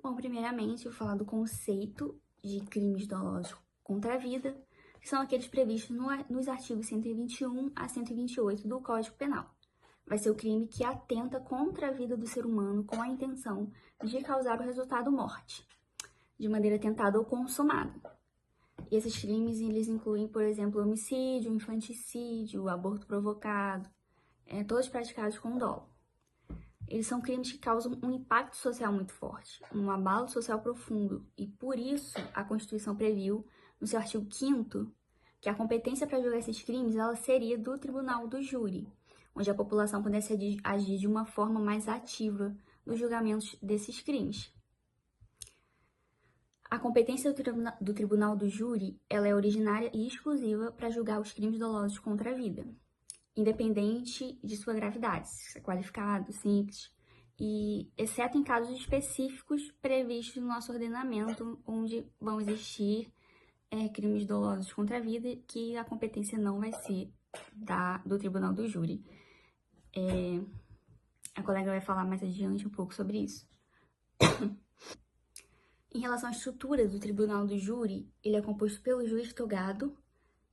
Bom, primeiramente, eu vou falar do conceito de crimes dolosos contra a vida, que são aqueles previstos nos artigos 121 a 128 do Código Penal. Vai ser o crime que atenta contra a vida do ser humano com a intenção de causar o resultado morte, de maneira tentada ou consumada. E esses crimes, eles incluem, por exemplo, homicídio, infanticídio, aborto provocado, todos praticados com dolo. Eles são crimes que causam um impacto social muito forte, um abalo social profundo, e por isso a Constituição previu, no seu artigo 5º, que a competência para julgar esses crimes ela seria do Tribunal do Júri, onde a população pudesse agir de uma forma mais ativa nos julgamentos desses crimes. A competência do Tribunal do Júri ela é originária e exclusiva para julgar os crimes dolosos contra a vida, independente de sua gravidade, se é qualificado, simples, e exceto em casos específicos previstos no nosso ordenamento, onde vão existir crimes dolosos contra a vida, que a competência não vai ser do Tribunal do Júri. A colega vai falar mais adiante um pouco sobre isso. Em relação à estrutura do Tribunal do Júri, ele é composto pelo juiz togado,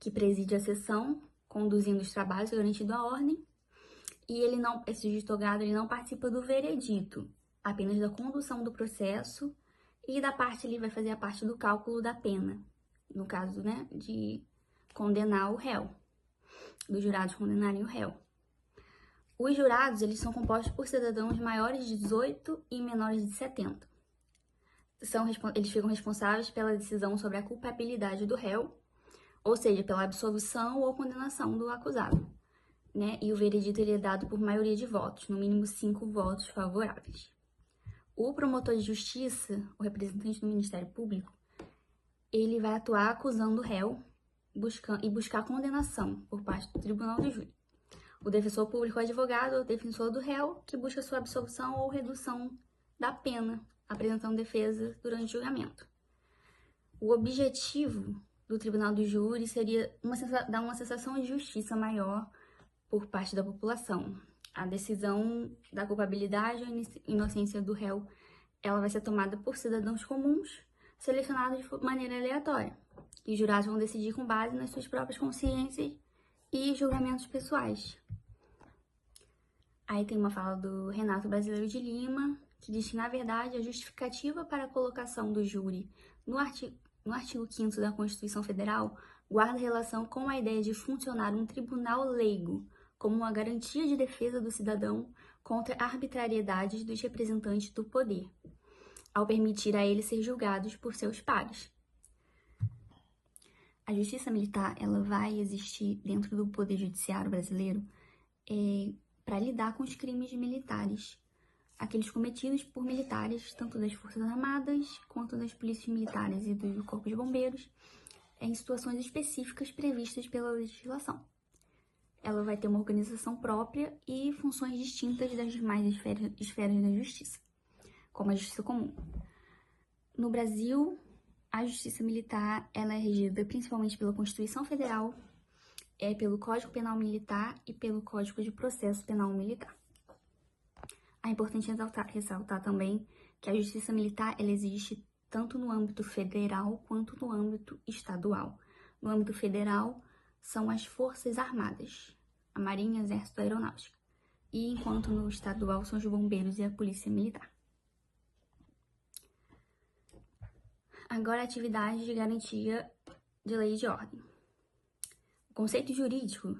que preside a sessão, conduzindo os trabalhos, garantindo a ordem, e esse juiz togado ele não participa do veredito, apenas da condução do processo, e da parte ele vai fazer a parte do cálculo da pena, no caso, de condenar o réu, dos jurados condenarem o réu. Os jurados, eles são compostos por cidadãos maiores de 18 e menores de 70. Eles ficam responsáveis pela decisão sobre a culpabilidade do réu, ou seja, pela absolvição ou condenação do acusado, E o veredito ele é dado por maioria de votos, no mínimo 5 votos favoráveis. O promotor de justiça, o representante do Ministério Público, ele vai atuar acusando o réu e buscar condenação por parte do Tribunal do Júri. O defensor público é o advogado, o defensor do réu, que busca sua absolvição ou redução da pena, apresentando defesa durante o julgamento. O objetivo do Tribunal do Júri seria dar uma sensação de justiça maior por parte da população. A decisão da culpabilidade ou inocência do réu, ela vai ser tomada por cidadãos comuns, selecionados de maneira aleatória. E os jurados vão decidir com base nas suas próprias consciências e julgamentos pessoais. Aí tem uma fala do Renato Brasileiro de Lima, que diz que, na verdade, a justificativa para a colocação do júri no artigo 5º da Constituição Federal guarda relação com a ideia de funcionar um tribunal leigo como uma garantia de defesa do cidadão contra a arbitrariedade dos representantes do poder, ao permitir a eles ser julgados por seus pares. A justiça militar ela vai existir dentro do Poder Judiciário brasileiro para lidar com os crimes militares, aqueles cometidos por militares, tanto das Forças Armadas, quanto das polícias militares e do Corpo de Bombeiros, em situações específicas previstas pela legislação. Ela vai ter uma organização própria e funções distintas das demais esferas da justiça, como a justiça comum. No Brasil, a justiça militar ela é regida principalmente pela Constituição Federal, pelo Código Penal Militar e pelo Código de Processo Penal Militar. É importante ressaltar também que a justiça militar ela existe tanto no âmbito federal quanto no âmbito estadual. No âmbito federal são as Forças Armadas, a Marinha, Exército e Aeronáutica. E enquanto no estadual são os bombeiros e a Polícia Militar. Agora, a atividade de garantia de lei e de ordem. O conceito jurídico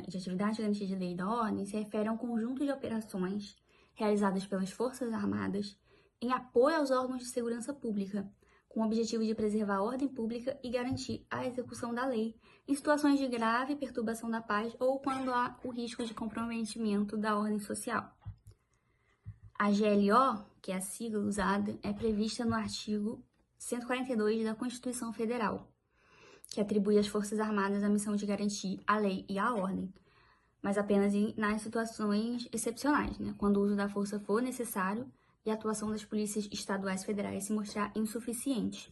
de atividade de garantia de lei e da ordem se refere a um conjunto de operações realizadas pelas Forças Armadas em apoio aos órgãos de segurança pública, com o objetivo de preservar a ordem pública e garantir a execução da lei em situações de grave perturbação da paz ou quando há o risco de comprometimento da ordem social. A GLO, que é a sigla usada, é prevista no artigo 142 da Constituição Federal, que atribui às Forças Armadas a missão de garantir a lei e a ordem, mas apenas nas situações excepcionais, quando o uso da força for necessário e a atuação das polícias estaduais e federais se mostrar insuficiente.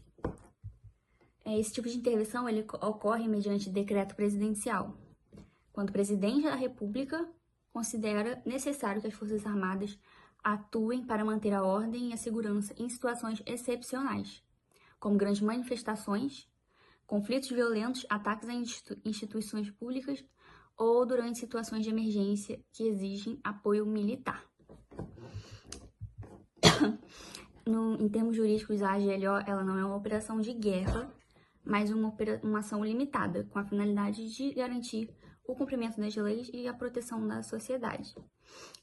Esse tipo de intervenção ele ocorre mediante decreto presidencial, quando o presidente da República considera necessário que as Forças Armadas atuem para manter a ordem e a segurança em situações excepcionais, como grandes manifestações, conflitos violentos, ataques a instituições públicas ou durante situações de emergência que exigem apoio militar. Em termos jurídicos, a AGLO ela não é uma operação de guerra, mas uma ação limitada, com a finalidade de garantir o cumprimento das leis e a proteção da sociedade.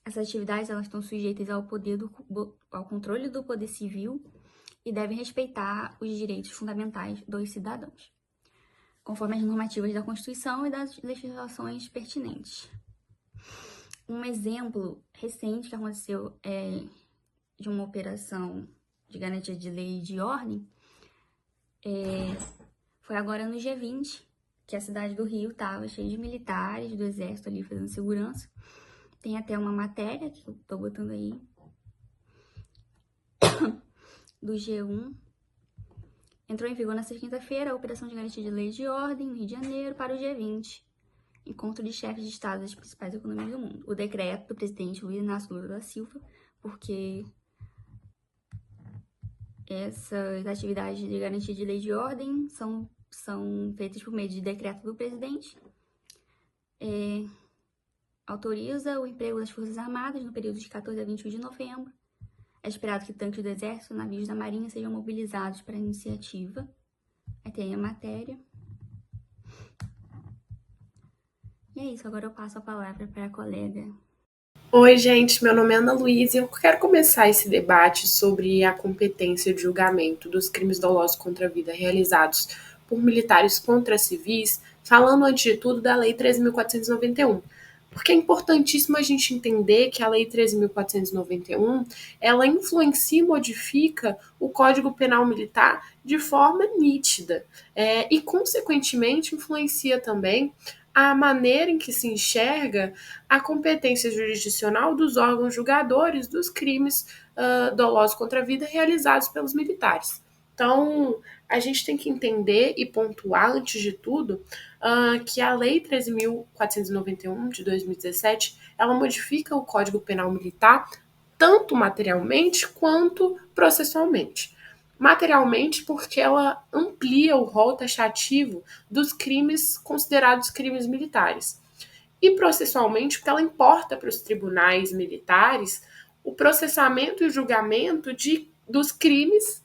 Essas atividades elas estão sujeitas ao controle do poder civil e devem respeitar os direitos fundamentais dos cidadãos, conforme as normativas da Constituição e das legislações pertinentes. Um exemplo recente que aconteceu de uma operação de garantia de lei e de ordem foi agora no G20, que a cidade do Rio estava cheia de militares do exército ali fazendo segurança. Tem até uma matéria que eu tô botando aí do G1. Entrou em vigor nesta quinta-feira a operação de garantia de lei e de ordem no Rio de Janeiro para o G20, encontro de chefes de Estado das principais economias do mundo. O decreto do presidente Luiz Inácio Lula da Silva, porque essas atividades de garantia de lei e de ordem são feitas por meio de decreto do presidente, autoriza o emprego das Forças Armadas no período de 14 a 21 de novembro. É esperado que tanques do Exército e navios da Marinha sejam mobilizados para a iniciativa. Aí tem a matéria. E é isso, agora eu passo a palavra para a colega. Oi, gente, meu nome é Ana Luísa e eu quero começar esse debate sobre a competência de julgamento dos crimes dolosos contra a vida realizados por militares contra civis, falando antes de tudo da Lei 13.491. Porque é importantíssimo a gente entender que a Lei 13.491, ela influencia e modifica o Código Penal Militar de forma nítida e, consequentemente, influencia também a maneira em que se enxerga a competência jurisdicional dos órgãos julgadores dos crimes dolosos contra a vida realizados pelos militares. Então, a gente tem que entender e pontuar, antes de tudo, que a Lei 13.491 de 2017, ela modifica o Código Penal Militar tanto materialmente quanto processualmente. Materialmente, porque ela amplia o rol taxativo dos crimes considerados crimes militares. E processualmente, porque ela importa para os tribunais militares o processamento e o julgamento dos crimes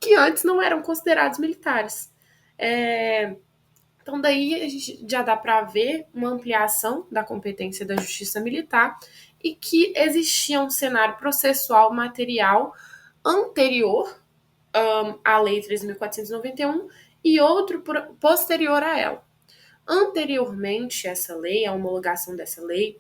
que antes não eram considerados militares. Então, daí a gente já dá para ver uma ampliação da competência da justiça militar e que existia um cenário processual material anterior à Lei 3.491 e outro posterior a ela. Anteriormente a essa lei, a homologação dessa lei,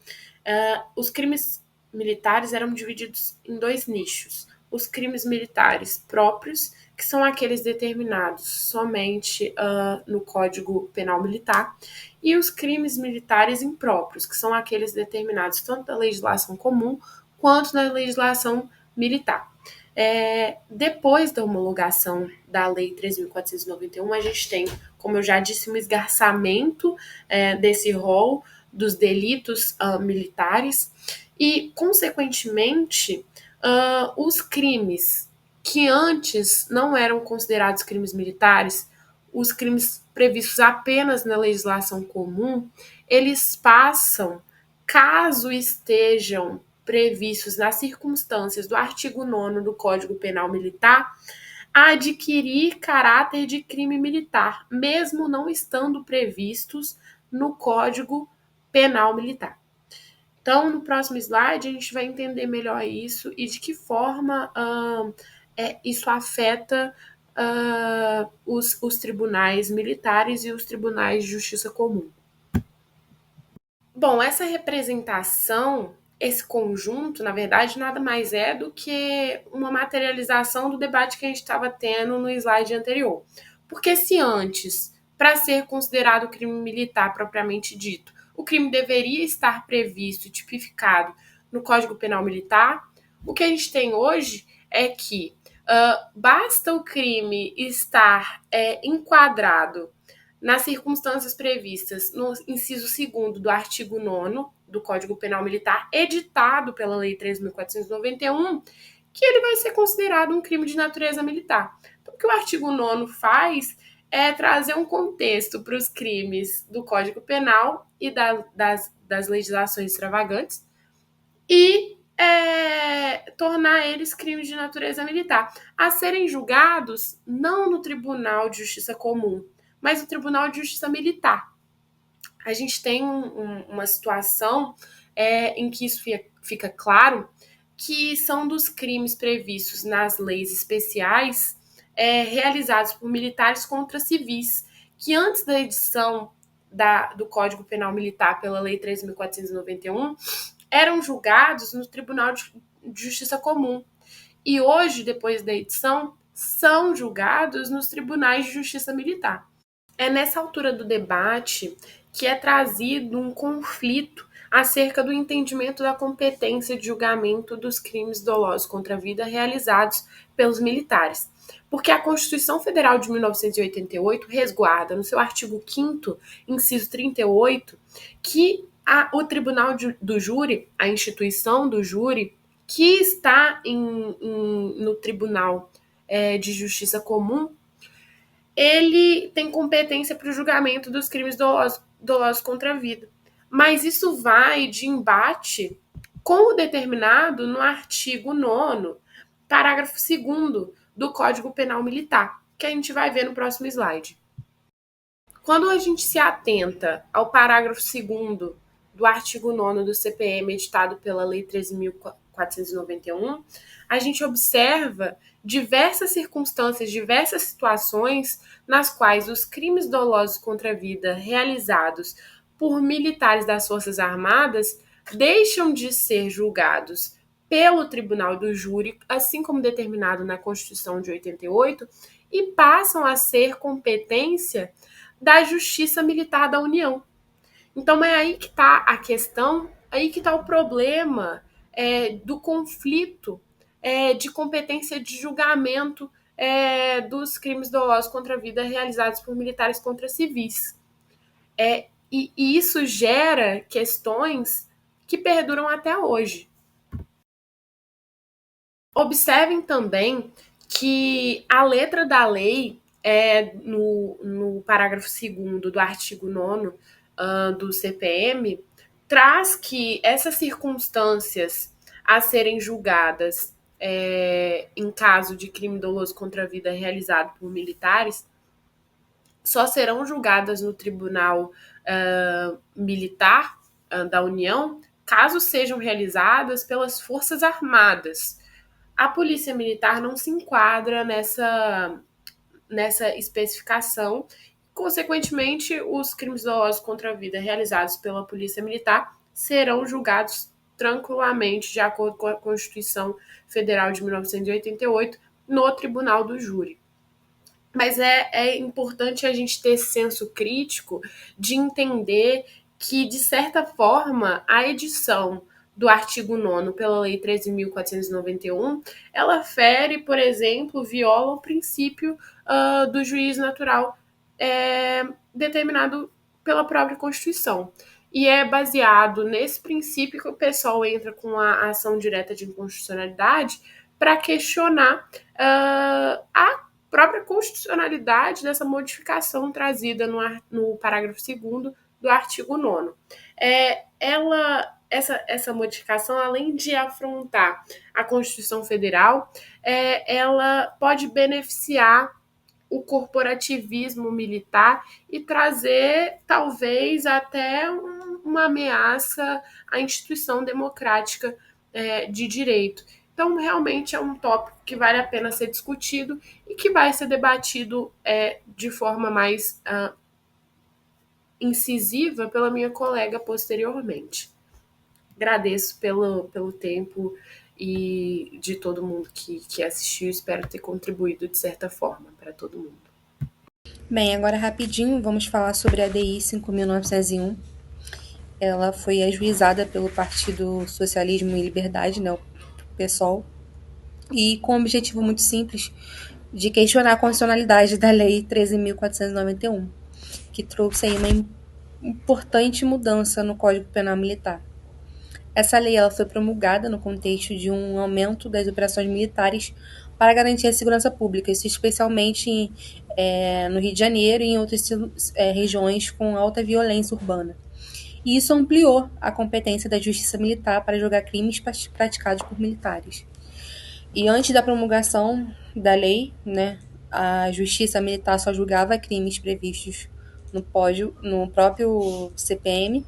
os crimes militares eram divididos em dois nichos. Os crimes militares próprios, que são aqueles determinados somente no Código Penal Militar, e os crimes militares impróprios, que são aqueles determinados tanto na legislação comum quanto na legislação militar. Depois da homologação da Lei 3.491, a gente tem, como eu já disse, um esgarçamento desse rol dos delitos militares e, consequentemente, os crimes que antes não eram considerados crimes militares, os crimes previstos apenas na legislação comum, eles passam, caso estejam previstos nas circunstâncias do artigo 9º do Código Penal Militar, a adquirir caráter de crime militar, mesmo não estando previstos no Código Penal Militar. Então, no próximo slide, a gente vai entender melhor isso e de que forma isso afeta os tribunais militares e os tribunais de justiça comum. Bom, essa representação, esse conjunto, na verdade, nada mais é do que uma materialização do debate que a gente estava tendo no slide anterior. Porque se antes, para ser considerado crime militar propriamente dito, o crime deveria estar previsto e tipificado no Código Penal Militar, o que a gente tem hoje é que basta o crime estar enquadrado nas circunstâncias previstas no inciso 2º do artigo 9º do Código Penal Militar, editado pela Lei 3.491, que ele vai ser considerado um crime de natureza militar. Então, o que o artigo 9º faz é trazer um contexto para os crimes do Código Penal e das legislações extravagantes e tornar eles crimes de natureza militar, a serem julgados não no Tribunal de Justiça Comum, mas no Tribunal de Justiça Militar. A gente tem uma situação em que isso fica claro, que são dos crimes previstos nas leis especiais realizados por militares contra civis, que antes da edição do Código Penal Militar pela Lei 3.491, eram julgados no Tribunal de Justiça Comum. E hoje, depois da edição, são julgados nos tribunais de justiça militar. É nessa altura do debate que é trazido um conflito acerca do entendimento da competência de julgamento dos crimes dolosos contra a vida realizados pelos militares. Porque a Constituição Federal de 1988 resguarda, no seu artigo 5º, inciso 38, que o Tribunal do Júri, a instituição do júri, que está no Tribunal de Justiça Comum, ele tem competência para o julgamento dos crimes dolosos contra a vida. Mas isso vai de embate com o determinado no artigo 9º, parágrafo 2º do Código Penal Militar, que a gente vai ver no próximo slide. Quando a gente se atenta ao parágrafo 2º do artigo 9º do CPM, editado pela Lei 13.491, a gente observa diversas circunstâncias, diversas situações nas quais os crimes dolosos contra a vida realizados por militares das Forças Armadas deixam de ser julgados pelo Tribunal do Júri, assim como determinado na Constituição de 88, e passam a ser competência da Justiça Militar da União. Então é aí que está a questão, aí que está o problema do conflito de competência de julgamento dos crimes dolosos contra a vida realizados por militares contra civis. E isso gera questões que perduram até hoje. Observem também que a letra da lei, no parágrafo 2º do artigo 9º do CPM, traz que essas circunstâncias a serem julgadas em caso de crime doloso contra a vida realizado por militares só serão julgadas no Tribunal Militar da União caso sejam realizadas pelas Forças Armadas. A Polícia Militar não se enquadra nessa especificação. Consequentemente, os crimes dolosos contra a vida realizados pela Polícia Militar serão julgados tranquilamente, de acordo com a Constituição Federal de 1988, no Tribunal do Júri. Mas é importante a gente ter esse senso crítico de entender que, de certa forma, a edição do artigo 9º pela Lei 13.491, ela fere, por exemplo, viola o princípio do juízo natural determinado pela própria Constituição. E é baseado nesse princípio que o pessoal entra com a ação direta de inconstitucionalidade para questionar a própria constitucionalidade dessa modificação trazida no parágrafo 2º do artigo 9º. Essa modificação, além de afrontar a Constituição Federal, ela pode beneficiar o corporativismo militar e trazer, talvez, até uma ameaça à instituição democrática de direito. Então, realmente é um tópico que vale a pena ser discutido e que vai ser debatido de forma mais incisiva pela minha colega posteriormente. Agradeço pelo tempo e de todo mundo que assistiu. Espero ter contribuído de certa forma para todo mundo. Bem, agora rapidinho vamos falar sobre a DI 5.901. Ela foi ajuizada pelo Partido Socialismo e Liberdade, né, o PSOL, e com um objetivo muito simples de questionar a constitucionalidade da Lei 13.491, que trouxe aí uma importante mudança no Código Penal Militar. Essa lei ela foi promulgada no contexto de um aumento das operações militares para garantir a segurança pública, isso especialmente no Rio de Janeiro e em outras regiões com alta violência urbana. E isso ampliou a competência da justiça militar para julgar crimes praticados por militares. E antes da promulgação da lei, né, a justiça militar só julgava crimes previstos no próprio CPM.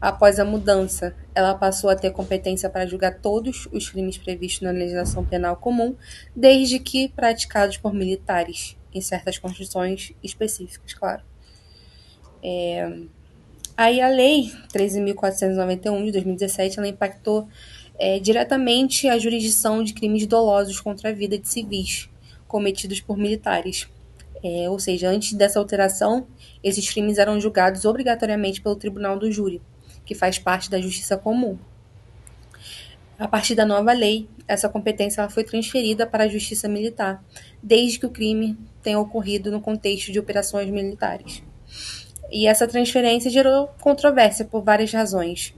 Após a mudança, ela passou a ter competência para julgar todos os crimes previstos na legislação penal comum, desde que praticados por militares, em certas condições específicas, claro. Aí a Lei 13.491 de 2017, ela impactou diretamente a jurisdição de crimes dolosos contra a vida de civis cometidos por militares. Ou seja, antes dessa alteração, esses crimes eram julgados obrigatoriamente pelo Tribunal do Júri, que faz parte da Justiça Comum. A partir da nova lei, essa competência ela foi transferida para a Justiça Militar, desde que o crime tenha ocorrido no contexto de operações militares. E essa transferência gerou controvérsia por várias razões,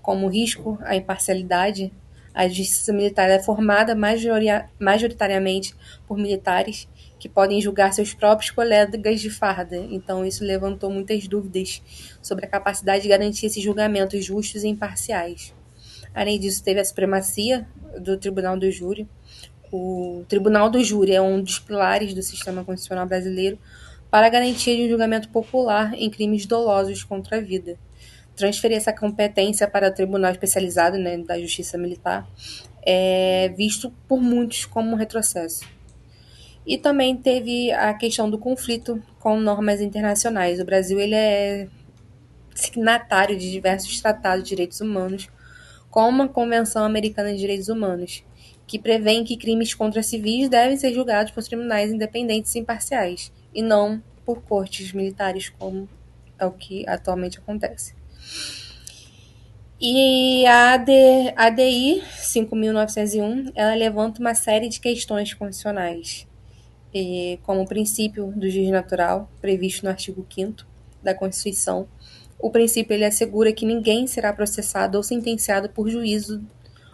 como o risco à imparcialidade. A justiça militar é formada majoritariamente por militares que podem julgar seus próprios colegas de farda. Então, isso levantou muitas dúvidas sobre a capacidade de garantir esses julgamentos justos e imparciais. Além disso, teve a supremacia do Tribunal do Júri. O Tribunal do Júri é um dos pilares do sistema constitucional brasileiro para a garantia de um julgamento popular em crimes dolosos contra a vida. Transferir essa competência para o Tribunal Especializado, né, da Justiça Militar é visto por muitos como um retrocesso. E também teve a questão do conflito com normas internacionais. O Brasil ele é signatário de diversos tratados de direitos humanos, como a Convenção Americana de Direitos Humanos, que prevêem que crimes contra civis devem ser julgados por tribunais independentes e imparciais, e não por cortes militares, como é o que atualmente acontece. E a ADI 5.901, ela levanta uma série de questões constitucionais, como o princípio do juiz natural, previsto no artigo 5º da Constituição. O princípio ele assegura que ninguém será processado ou sentenciado por juízo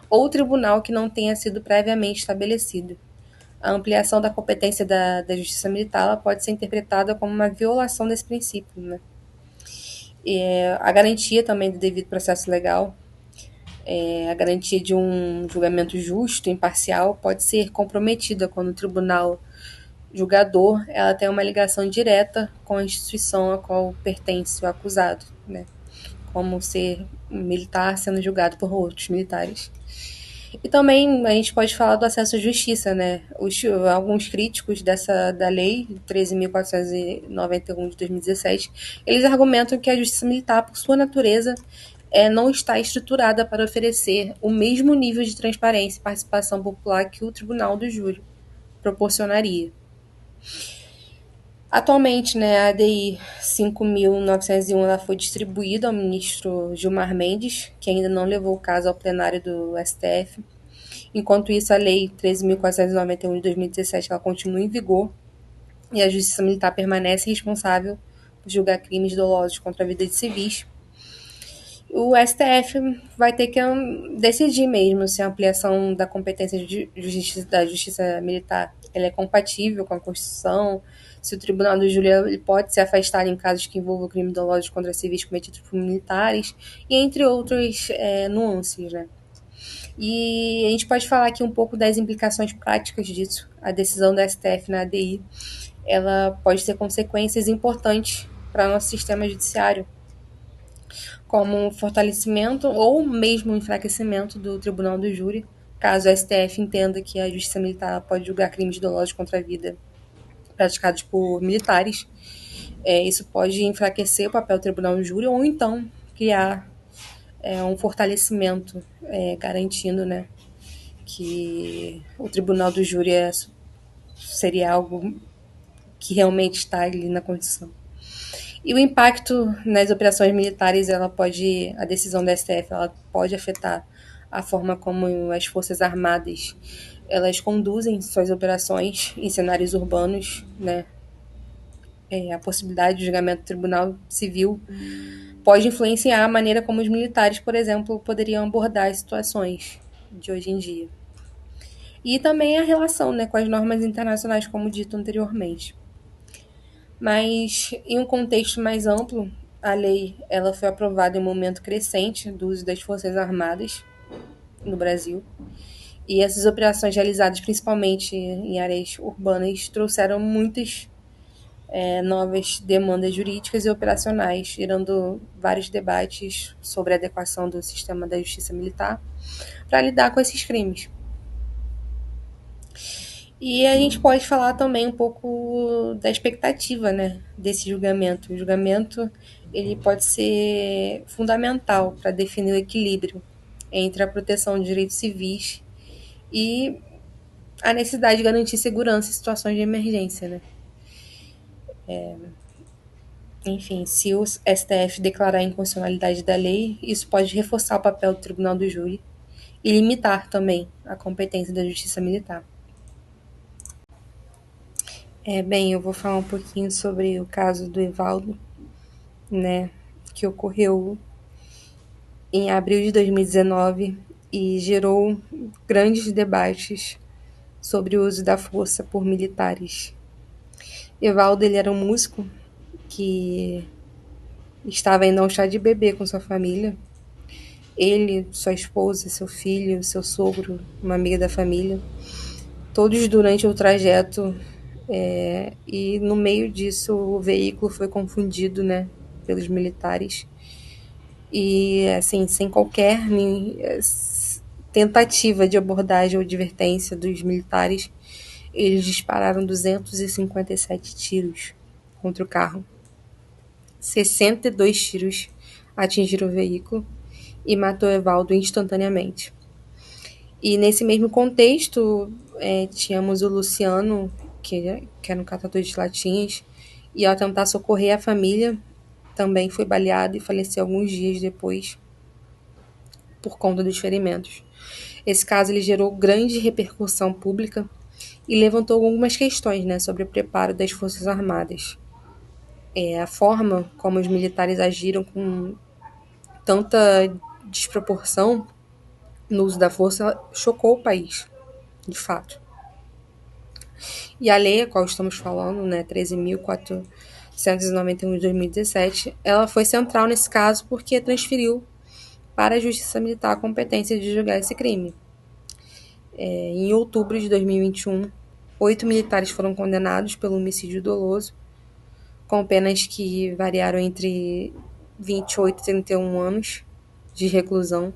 ou tribunal que não tenha sido previamente estabelecido. A ampliação da competência da Justiça Militar ela pode ser interpretada como uma violação desse princípio, né? A garantia também do devido processo legal, a garantia de um julgamento justo e imparcial pode ser comprometida quando o tribunal julgador ela tem uma ligação direta com a instituição a qual pertence o acusado, né? Como ser um militar sendo julgado por outros militares. E também a gente pode falar do acesso à justiça, né? Alguns críticos da lei 13.491 de 2017, eles argumentam que a justiça militar, por sua natureza, não está estruturada para oferecer o mesmo nível de transparência e participação popular que o Tribunal do Júri proporcionaria. Atualmente, né, a ADI 5.901 ela foi distribuída ao ministro Gilmar Mendes, que ainda não levou o caso ao plenário do STF. Enquanto isso, a Lei 13.491 de 2017 ela continua em vigor e a Justiça Militar permanece responsável por julgar crimes dolosos contra a vida de civis. O STF vai ter que decidir mesmo se a ampliação da competência da Justiça Militar ela é compatível com a Constituição, se o Tribunal do Júri ele pode ser afastado em casos que envolvam crime doloso contra civis cometidos por militares, e entre outras nuances, né? E a gente pode falar aqui um pouco das implicações práticas disso. A decisão da STF na ADI, ela pode ter consequências importantes para o nosso sistema judiciário, como o fortalecimento ou mesmo o enfraquecimento do Tribunal do Júri, caso a STF entenda que a Justiça Militar pode julgar crimes dolosos contra a vida praticados por militares. Isso pode enfraquecer o papel do Tribunal do Júri ou então criar um fortalecimento garantindo, né, que o Tribunal do Júri seria algo que realmente está ali na Constituição. E o impacto nas operações militares, a decisão da STF, ela pode afetar a forma como as Forças Armadas elas conduzem suas operações em cenários urbanos, né? A possibilidade de julgamento do Tribunal Civil pode influenciar a maneira como os militares, por exemplo, poderiam abordar as situações de hoje em dia. E também a relação, né, com as normas internacionais, como dito anteriormente. Mas, em um contexto mais amplo, a lei ela foi aprovada em um momento crescente do uso das Forças Armadas no Brasil. E essas operações realizadas principalmente em áreas urbanas trouxeram muitas novas demandas jurídicas e operacionais, gerando vários debates sobre a adequação do sistema da justiça militar para lidar com esses crimes. E a gente pode falar também um pouco da expectativa, né, desse julgamento. O julgamento ele pode ser fundamental para definir o equilíbrio entre a proteção de direitos civis e a necessidade de garantir segurança em situações de emergência, né? Enfim, se o STF declarar a inconstitucionalidade da lei, isso pode reforçar o papel do Tribunal do Júri e limitar também a competência da Justiça Militar. Bem, eu vou falar um pouquinho sobre o caso do Evaldo, né, que ocorreu em abril de 2019 e gerou grandes debates sobre o uso da força por militares. Evaldo, ele era um músico que estava indo ao chá de bebê com sua família. Ele, sua esposa, seu filho, seu sogro, uma amiga da família, todos durante o trajeto. E no meio disso o veículo foi confundido, né, pelos militares e assim sem qualquer tentativa de abordagem ou advertência dos militares, eles dispararam 257 tiros contra o carro. 62 tiros atingiram o veículo e matou Evaldo instantaneamente. E nesse mesmo contexto, tínhamos o Luciano, que era um catador de latinhas, e ao tentar socorrer a família, também foi baleado e faleceu alguns dias depois por conta dos ferimentos. Esse caso ele gerou grande repercussão pública e levantou algumas questões, né, sobre o preparo das Forças Armadas. A forma como os militares agiram com tanta desproporção no uso da força chocou o país, de fato. E a lei a qual estamos falando, né, 13.491 de 2017, ela foi central nesse caso porque transferiu para a Justiça Militar a competência de julgar esse crime. Em outubro de 2021, 8 militares foram condenados pelo homicídio doloso, com penas que variaram entre 28 e 31 anos de reclusão,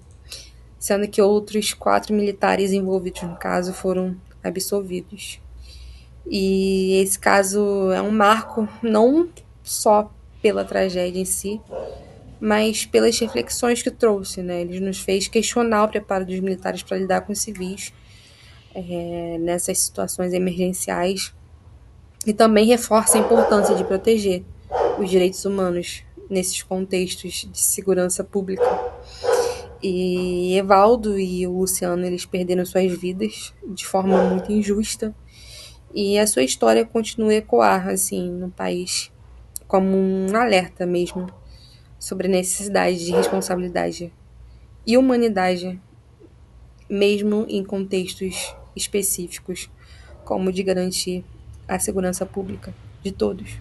sendo que outros 4 militares envolvidos no caso foram absolvidos. E esse caso é um marco não só pela tragédia em si, mas pelas reflexões que trouxe, né? Ele nos fez questionar o preparo dos militares para lidar com os civis nessas situações emergenciais e também reforça a importância de proteger os direitos humanos nesses contextos de segurança pública. E Evaldo e o Luciano, eles perderam suas vidas de forma muito injusta e a sua história continua a ecoar assim no país como um alerta mesmo sobre a necessidade de responsabilidade e humanidade, mesmo em contextos específicos, como de garantir a segurança pública de todos.